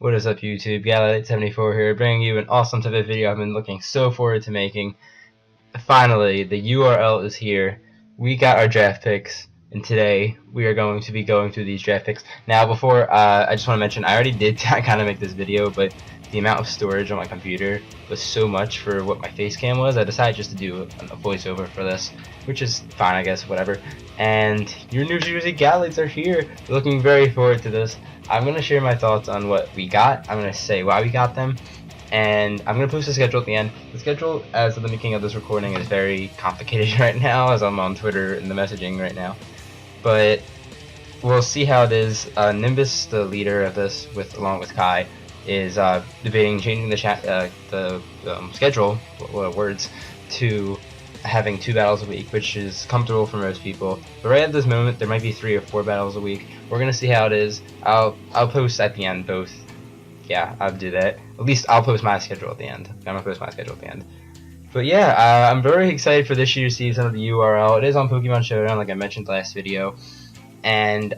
What is up, YouTube? Gallade 74 here, bringing you an awesome type of video I've been looking so forward to making. Finally, the URL is here. We got our draft picks, and today we are going to be going through these draft picks. Now, before, I just want to mention, I already did kind of make this video, but the amount of storage on my computer was so much for what my face cam was, I decided just to do a voiceover for this, which is fine, I guess, whatever. And your New Jersey Gallades are here. Looking very forward to this. I'm going to share my thoughts on what we got. I'm going to say why we got them. And I'm going to post the schedule at the end. The schedule, as of the making of this recording, is very complicated right now, as I'm on Twitter and the messaging right now. But we'll see how it is. Nimbus, the leader of this, along with Kai, is debating changing the schedule, words, to having 2 battles a week, which is comfortable for most people. But right at this moment, there might be 3 or 4 battles a week. We're gonna see how it is. I'll post at the end both. Yeah, I'll do that. At least I'll post my schedule at the end. I'm gonna post my schedule at the end. But yeah, I'm very excited for this year's season of the URL. It is on Pokemon Showdown, like I mentioned last video, and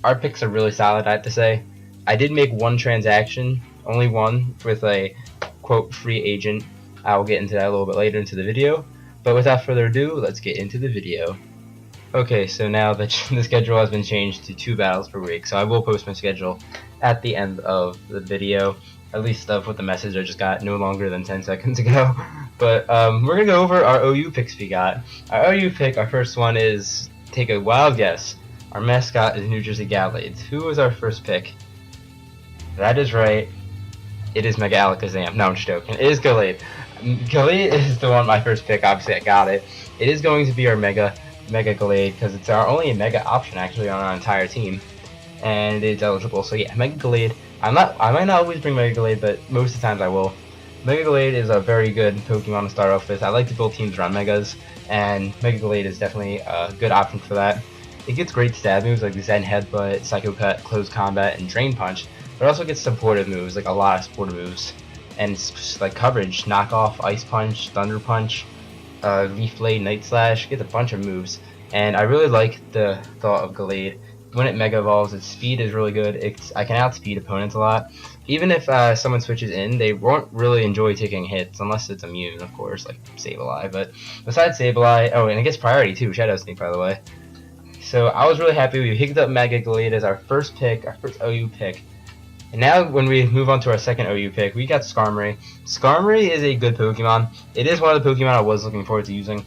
our picks are really solid, I have to say. I did make one transaction, only one, with a quote free agent. I will get into that a little bit later into the video. But without further ado, let's get into the video. Okay, so now the schedule has been changed to 2 battles per week, so I will post my schedule at the end of the video, at least of what the message I just got, no longer than 10 seconds ago. But we're going to go over our OU picks we got. Our OU pick, our first one is, take a wild guess, our mascot is New Jersey Gallades. Who was our first pick? That is right, it is Mega Alakazam. No, I'm just joking. It is Gallade. Gallade is the one, my first pick, obviously I got it. It is going to be our Mega Gallade, because it's our only Mega option actually on our entire team. And it's eligible, so yeah, Mega Gallade. I might not always bring Mega Gallade, but most of the times I will. Mega Gallade is a very good Pokemon to start off with. I like to build teams around Megas, and Mega Gallade is definitely a good option for that. It gets great stab moves like Zen Headbutt, Psycho Cut, Close Combat, and Drain Punch, but it also gets supportive moves, like a lot of supportive moves. And it's like coverage, Knock Off, Ice Punch, Thunder Punch, Leaf Blade, Night Slash, gets a bunch of moves. And I really like the thought of Gallade. When it Mega Evolves, its speed is really good. I can outspeed opponents a lot. Even if someone switches in, they won't really enjoy taking hits, unless it's immune, of course, like Sableye. But besides Sableye, oh, and it gets priority too, Shadow Sneak, by the way. So I was really happy we picked up Mega Gallade as our first pick, our first OU pick. And now when we move on to our second OU pick, we got Skarmory. Skarmory is a good Pokemon. It is one of the Pokemon I was looking forward to using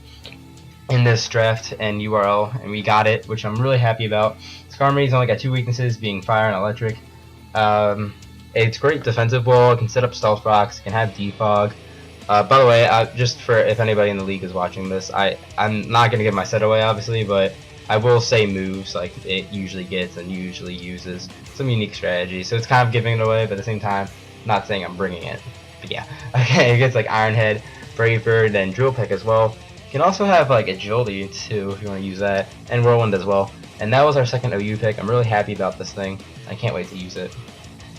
in this draft and URL, and we got it, which I'm really happy about. Skarmory's only got 2 weaknesses, being Fire and Electric. It's great defensive wall, it can set up Stealth Rocks, it can have Defog. By the way, just for if anybody in the league is watching this, I'm not going to give my set away, obviously, but I will say moves like it usually gets and usually uses some unique strategies, so it's kind of giving it away, but at the same time, not saying I'm bringing it. But yeah, okay, it gets like Iron Head, Brave Bird, and Drill Peck as well. You can also have like Agility too if you want to use that, and Whirlwind as well. And that was our second OU pick. I'm really happy about this thing. I can't wait to use it.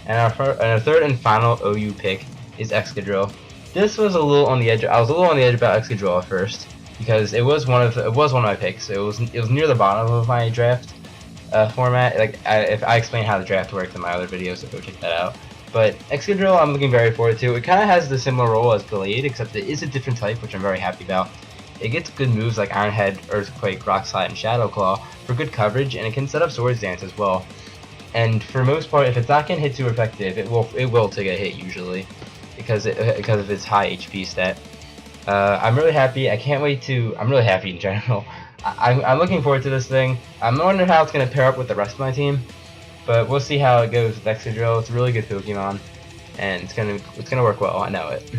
And our third and final OU pick is Excadrill. This was a little on the edge. I was a little on the edge about Excadrill at first, because it was one of my picks. It was near the bottom of my draft format. Like if I explain how the draft works in my other videos, so go check that out. But Excadrill, I'm looking very forward to. It kind of has the similar role as Gallade, except it is a different type, which I'm very happy about. It gets good moves like Iron Head, Earthquake, Rock Slide, and Shadow Claw for good coverage, and it can set up Swords Dance as well. And for most part, if it's not getting hit too effective, it will take a hit usually, because of its high HP stat. I'm really happy. I'm really happy in general. I'm looking forward to this thing. I'm wondering how it's going to pair up with the rest of my team, but we'll see how it goes with Excadrill. It's a really good Pokemon, and it's gonna work well. I know it.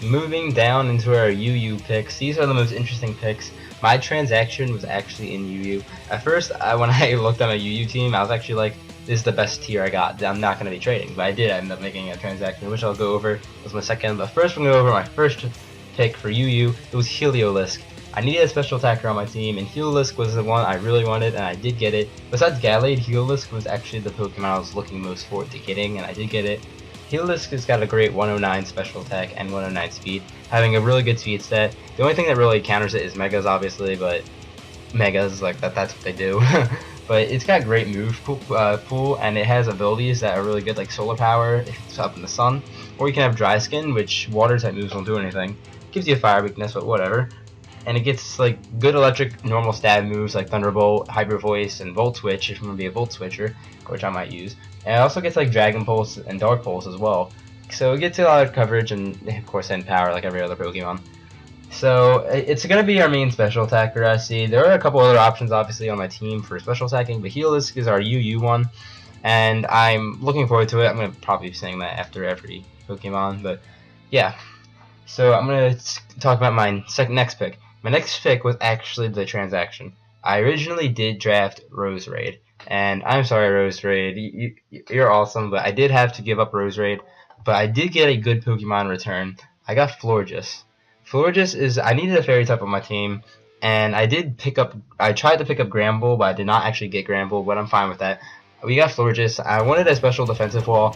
Moving down into our UU picks, these are the most interesting picks. My transaction was actually in UU. At first, when I looked at my UU team, I was actually like, this is the best tier I got. I'm not going to be trading, but I did end up making a transaction, which I'll go over. That was my second, but first we're going to go over my first pick for UU. It was Heliolisk. I needed a special attacker on my team, and Heliolisk was the one I really wanted, and I did get it. Besides Gallade, Heliolisk was actually the Pokemon I was looking most forward to getting, and I did get it. Heliolisk has got a great 109 special attack and 109 speed, having a really good speed stat. The only thing that really counters it is Megas, obviously, but Megas, like that's what they do. but it's got great move pool, and it has abilities that are really good, like solar power if it's up in the sun, or you can have dry skin, which water type moves won't do anything. Gives you a fire weakness, but whatever. And it gets like good electric normal stab moves like Thunderbolt, Hyper Voice, and Volt Switch if you want to be a Volt Switcher, which I might use. And it also gets like Dragon Pulse and Dark Pulse as well. So it gets a lot of coverage and of course end power like every other Pokemon. So it's going to be our main special attacker, I see. There are a couple other options obviously on my team for special attacking, but Healisk is our UU one. And I'm looking forward to it. I'm going to probably be saying that after every Pokemon, but yeah. So I'm going to talk about my next pick. My next pick was actually the transaction. I originally did draft Roserade, and I'm sorry, Roserade, you're awesome, but I did have to give up Roserade. But I did get a good Pokemon return. I got Florges. Florges is, I needed a Fairy type on my team, and I tried to pick up Granbull, but I did not actually get Granbull, but I'm fine with that. We got Florges. I wanted a special defensive wall.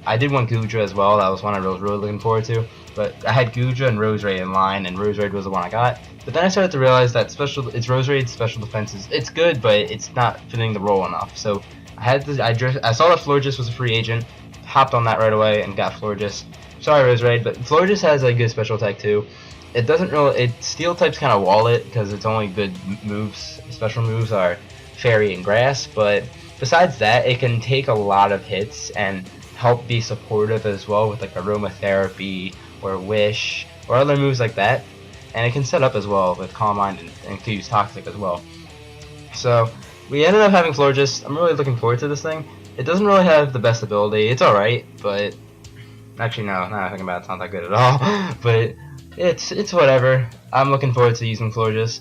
I did want Goodra as well. That was one I was really looking forward to. But I had Goodra and Roserade in line, and Roserade was the one I got. But then I started to realize that it's Roserade's special defenses. It's good, but it's not fitting the role enough. So I saw that Florges was a free agent, hopped on that right away, and got Florges. Sorry, Roserade, but Florges has a good special attack too. It doesn't really. Steel types kind of wall it because its only good moves, special moves, are Fairy and Grass. But besides that, it can take a lot of hits and help be supportive as well with like Aromatherapy or Wish or other moves like that. And it can set up as well with Calm Mind and can use Toxic as well. So we ended up having Florges. I'm really looking forward to this thing. It doesn't really have the best ability. It's alright, but actually no, now I think about it, it's not that good at all. But it's whatever. I'm looking forward to using Florges.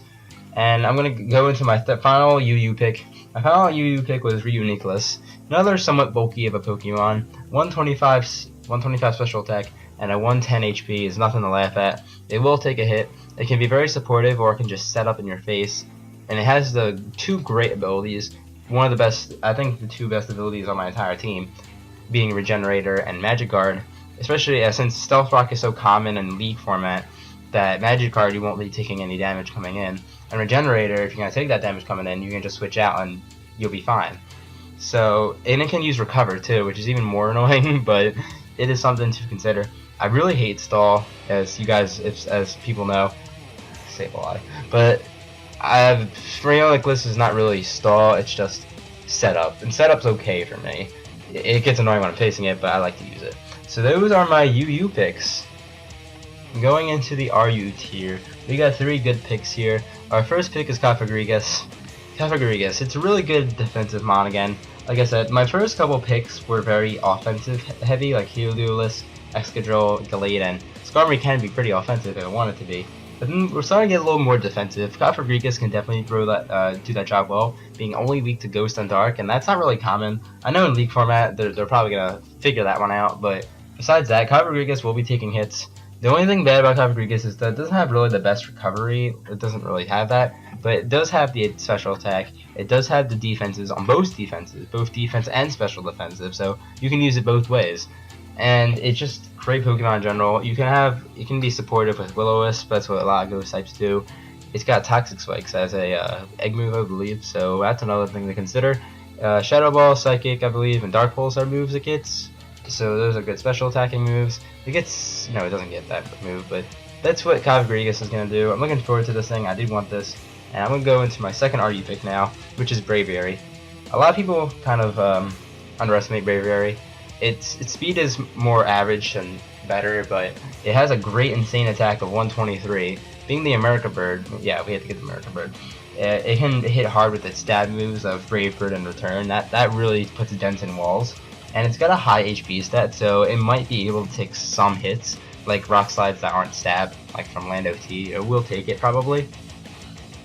And I'm going to go into my final UU pick. My final UU pick was Reuniclus. Another somewhat bulky of a Pokemon. 125 special attack and a 110 HP is nothing to laugh at. It will take a hit. It can be very supportive, or it can just set up in your face. And it has the two great abilities. One of the best, I think the two best abilities on my entire team, being Regenerator and Magic Guard. Especially since Stealth Rock is so common in League format, that Magic Guard you won't be taking any damage coming in. And Regenerator, if you're going to take that damage coming in, you can just switch out and you'll be fine. So, and it can use Recover too, which is even more annoying, but it is something to consider. I really hate Stall, as you guys, as people know. Save a lie. But Reuniclus is not really Stall, it's just Setup. And Setup's okay for me. It gets annoying when I'm facing it, but I like to use it. So those are my UU picks. Going into the RU tier, we got 3 good picks here. Our first pick is Cofagrigus. Cofagrigus, it's a really good defensive mon again. Like I said, my first couple picks were very offensive heavy, like Heliolisk, Excadrill, Gallade, and Skarmory can be pretty offensive if I want it to be. But then we're starting to get a little more defensive. Cofagrigus can definitely do that job well, being only weak to Ghost and Dark, and that's not really common. I know in League format they're probably gonna figure that one out, but besides that, Cofagrigus will be taking hits. The only thing bad about Cofagrigus is that it doesn't have really the best recovery. It doesn't really have that, but it does have the special attack. It does have the defenses on both defense and special defensive, so you can use it both ways. And it's just great Pokemon in general. it can be supportive with Will-O-Wisp. That's what a lot of Ghost types do. It's got Toxic Spikes as a egg move, I believe, so that's another thing to consider. Shadow Ball, Psychic, I believe, and Dark Pulse are moves it gets. So those are good special attacking moves. It gets, it doesn't get that move, but that's what Cofagrigus is going to do. I'm looking forward to this thing. I did want this. And I'm going to go into my second RU pick now, which is Braviary. A lot of people kind of underestimate Braviary. Its speed is more average and better, but it has a great insane attack of 123. Being the America Bird, yeah, we had to get the America Bird. It can hit hard with its stab moves of Brave Bird and Return. That really puts dents in walls. And it's got a high HP stat, so it might be able to take some hits, like Rock Slides that aren't stab, like from Land OT. It will take it probably.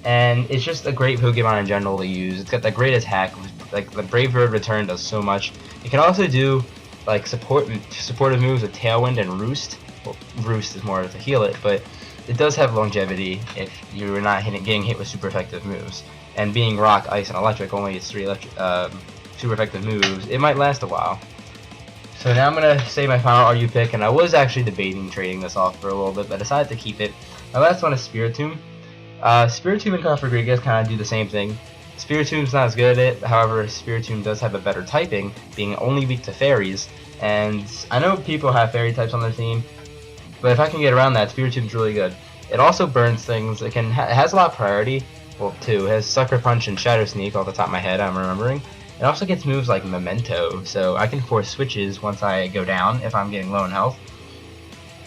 And it's just a great Pokemon in general to use. It's got that great attack, like the Brave Bird Return does so much. It can also do like supportive moves with Tailwind and Roost. Well, Roost is more to heal it, but it does have longevity if you're not getting hit with super effective moves. And being Rock, Ice, and Electric only gets 3 super effective moves, it might last a while. So now I'm going to say my final RU pick, and I was actually debating trading this off for a little bit, but I decided to keep it. My last one is Spiritomb. Spiritomb and Cofagrigus kind of do the same thing. Spiritom's not as good at it, however Spiritomb does have a better typing, being only weak to fairies, and I know people have fairy types on their team, but if I can get around that, Spiritomb's really good. It also burns things, it has a lot of priority, well two, it has Sucker Punch and Shadow Sneak off the top of my head, I'm remembering. It also gets moves like Memento, so I can force switches once I go down if I'm getting low in health.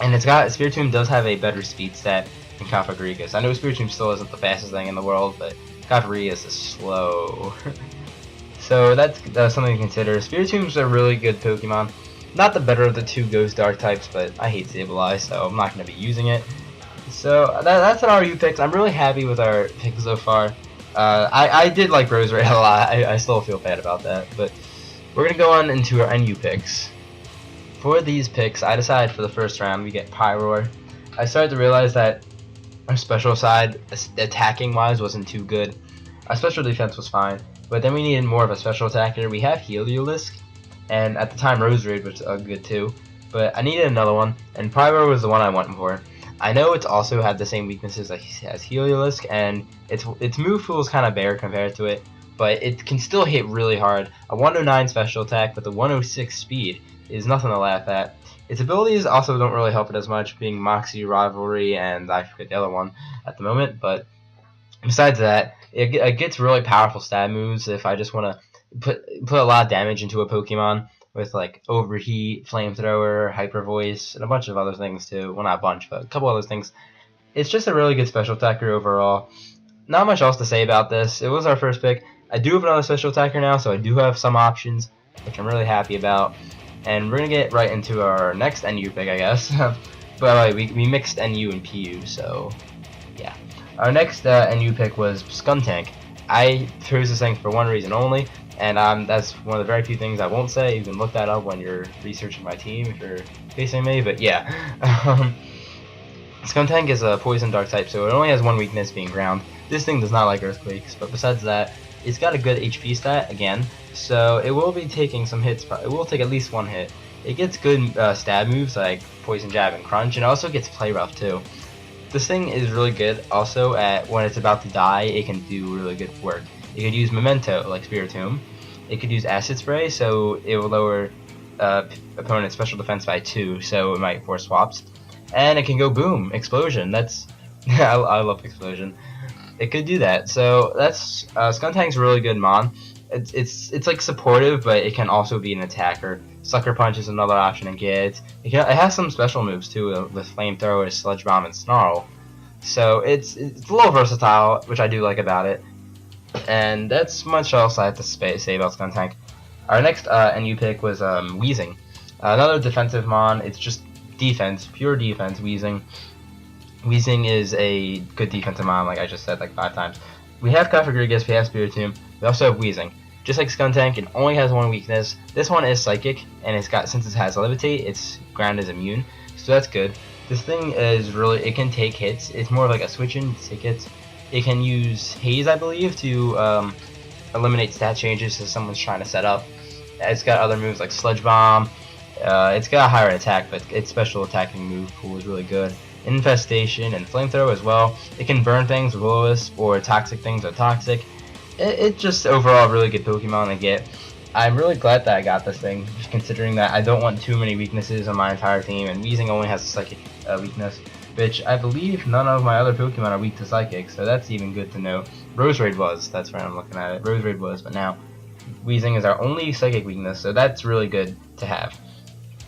And Spiritomb does have a better speed stat than Cofagrigus. I know Spiritomb still isn't the fastest thing in the world, but Cofagrigus is slow. So that's something to consider. Spiritomb's a really good Pokemon. Not the better of the two Ghost Dark types, but I hate Sableye, so I'm not going to be using it. So that's our U picks. I'm really happy with our picks so far. I did like Roserade a lot. I still feel bad about that, but we're going to go on into our NU picks. For these picks, I decided for the first round we get Pyroar. I started to realize that our special side, attacking wise, wasn't too good. Our special defense was fine, but then we needed more of a special attacker. We have Heliolisk, and at the time Roserade was good too, but I needed another one, and Pyroar was the one I went for. I know it's also had the same weaknesses as Heliolisk, and its move pool is kind of bare compared to it, but it can still hit really hard. A 109 special attack with a 106 speed is nothing to laugh at. Its abilities also don't really help it as much, being Moxie, Rivalry, and I forget the other one at the moment, but besides that, it gets really powerful stab moves if I just want to put a lot of damage into a Pokemon with like Overheat, Flamethrower, Hyper Voice, and a bunch of other things too. Well, not a bunch, but a couple other things. It's just a really good special attacker overall. Not much else to say about this. It was our first pick. I do have another special attacker now, so I do have some options, which I'm really happy about. And we're going to get right into our next NU pick, I guess. But we mixed NU and PU, so yeah. Our next NU pick was Skuntank. I chose this thing for one reason only, and that's one of the very few things I won't say. You can look that up when you're researching my team if you're facing me, but yeah. Skuntank is a poison dark type, so it only has one weakness, being ground. This thing does not like earthquakes, but besides that, it's got a good HP stat again, so it will be taking some hits. It will take at least one hit. It gets good stab moves like Poison Jab and Crunch, and it also gets Play Rough too. This thing is really good also at when it's about to die. It can do really good work. It could use Memento like Spiritomb. It could use Acid Spray, so it will lower opponent's special defense by 2, so it might force swaps. And it can go Boom, Explosion. That's I love Explosion. It could do that. So that's Skuntank's really good mon. It's like supportive, but it can also be an attacker. Sucker Punch is another option to get. It has some special moves too, with Flamethrower, Sludge Bomb, and Snarl. So it's a little versatile, which I do like about it. And that's much else I have to say about Skuntank. Our next NU pick was Weezing. Another defensive mon. It's just defense, pure defense. Weezing is a good defensive mon, like I just said like 5 times. We have Cofagrigus, we have Spiritomb, we also have Weezing. Just like Skuntank, it only has one weakness. This one is Psychic, and since it has Levitate, its ground is immune, so that's good. This thing is it can take hits. It's more like a switch-in to take hits. It can use Haze, I believe, to eliminate stat changes if someone's trying to set up. It's got other moves like Sludge Bomb. It's got a higher attack, but its special attacking move pool is really good. Infestation and Flamethrower as well. It can burn things with Will-O-Wisp, or toxic things with Toxic. It's just overall a really good Pokemon to get. I'm really glad that I got this thing, just considering that I don't want too many weaknesses on my entire team, and Weezing only has a Psychic weakness, which I believe none of my other Pokemon are weak to Psychic, so that's even good to know. Roserade was, that's where I'm looking at it. Roserade was, but now Weezing is our only Psychic weakness, so that's really good to have.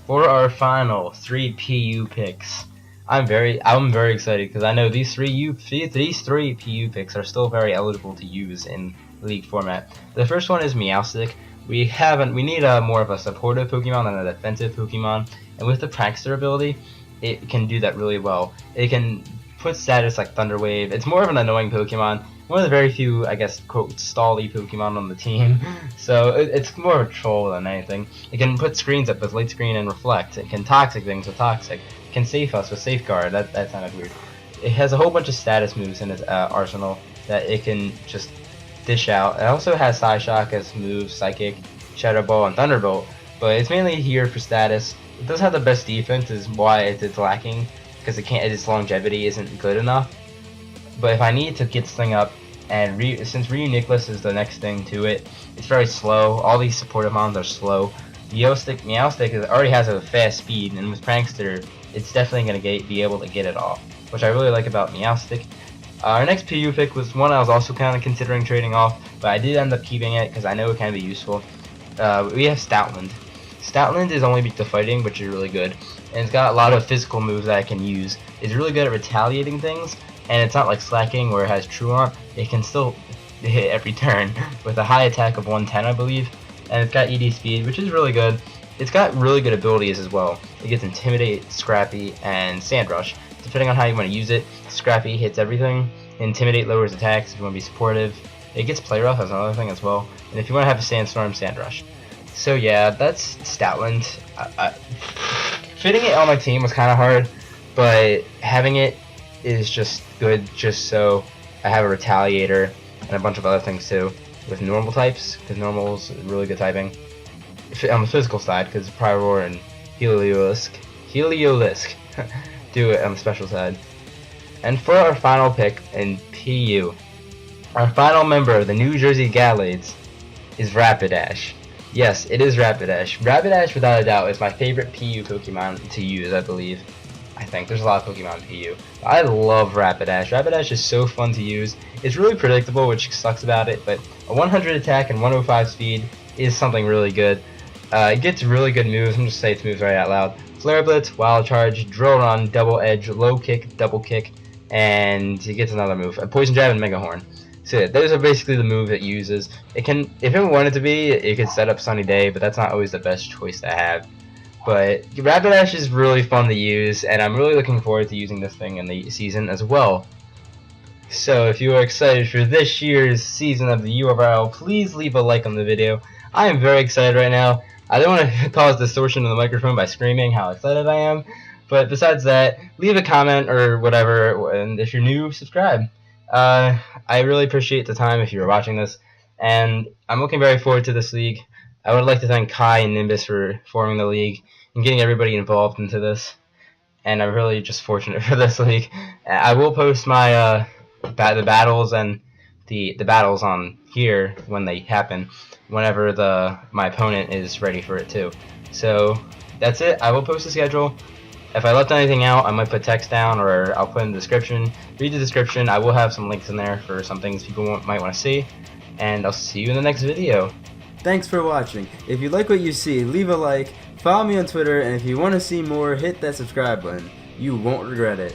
For our final 3 PU picks, I'm very excited because I know these three PU picks are still very eligible to use in League format. The first one is Meowstic. We need more of a supportive Pokemon than a defensive Pokemon, and with the Prankster ability, it can do that really well. It can put status like Thunder Wave. It's more of an annoying Pokemon. One of the very few, I guess, quote, stally Pokemon on the team. So it's more of a troll than anything. It can put screens up with Light Screen and Reflect. It can Toxic things with Toxic. It can Safe Us with Safeguard. That sounded weird. It has a whole bunch of status moves in its arsenal that it can just dish out. It also has Psyshock as moves, Psychic, Shadow Ball, and Thunderbolt. But it's mainly here for status. It does have the best defense, is why it's lacking, because its longevity isn't good enough. But if I need to get this thing up, and since Reuniclus is the next thing to it, it's very slow. All these supportive mons are slow. Meowstic already has a fast speed, and with Prankster, it's definitely going to be able to get it off, which I really like about Meowstic. Our next PU pick was one I was also kind of considering trading off, but I did end up keeping it because I know it can be useful. We have Stoutland. Stoutland is only weak to fighting, which is really good, and it's got a lot of physical moves that I can use. It's really good at retaliating things, and it's not like Slacking where it has Truant. It can still hit every turn with a high attack of 110, I believe, and it's got ED speed, which is really good. It's got really good abilities as well. It gets Intimidate, Scrappy, and Sand Rush. Depending on how you want to use it, Scrappy hits everything. Intimidate lowers attacks if you want to be supportive. It gets Play Rough as another thing as well. And if you want to have a Sandstorm, Sand Rush. So yeah, that's Stoutland. Fitting it on my team was kind of hard, but having it is just good just so I have a Retaliator and a bunch of other things too. With normal types, because normal is really good typing. On the physical side, because Pyroar and Heliolisk do it on the special side. And for our final pick in PU, our final member of the New Jersey Gallades is Rapidash. Yes, it is Rapidash. Rapidash, without a doubt, is my favorite PU Pokemon to use, I believe. I think there's a lot of Pokemon in PU. I love Rapidash. Rapidash is so fun to use. It's really predictable, which sucks about it, but a 100 attack and 105 speed is something really good. It gets really good moves. I'm just saying its moves right out loud. Flare Blitz, Wild Charge, Drill Run, Double Edge, Low Kick, Double Kick, and it gets another move. Poison Jab and Mega Horn. So yeah, those are basically the moves it uses. It can, if it wanted to be, it could set up Sunny Day, but that's not always the best choice to have. But Rapidash is really fun to use, and I'm really looking forward to using this thing in the season as well. So if you are excited for this year's season of the URL, please leave a like on the video. I am very excited right now. I don't want to cause distortion in the microphone by screaming how excited I am, but besides that, leave a comment or whatever, and if you're new, subscribe. I really appreciate the time if you're watching this, and I'm looking very forward to this league. I would like to thank Kai and Nimbus for forming the league and getting everybody involved into this, and I'm really just fortunate for this league. I will post my the battles and the battles on here when they happen, whenever my opponent is ready for it too. So that's it. I will post the schedule. If I left anything out, I might put text down, or I'll put in the description. Read the description. I will have some links in there for some things people might want to see, and I'll see you in the next video. Thanks for watching. If you like what you see, leave a like, follow me on Twitter, and if you want to see more, hit that subscribe button. You won't regret it.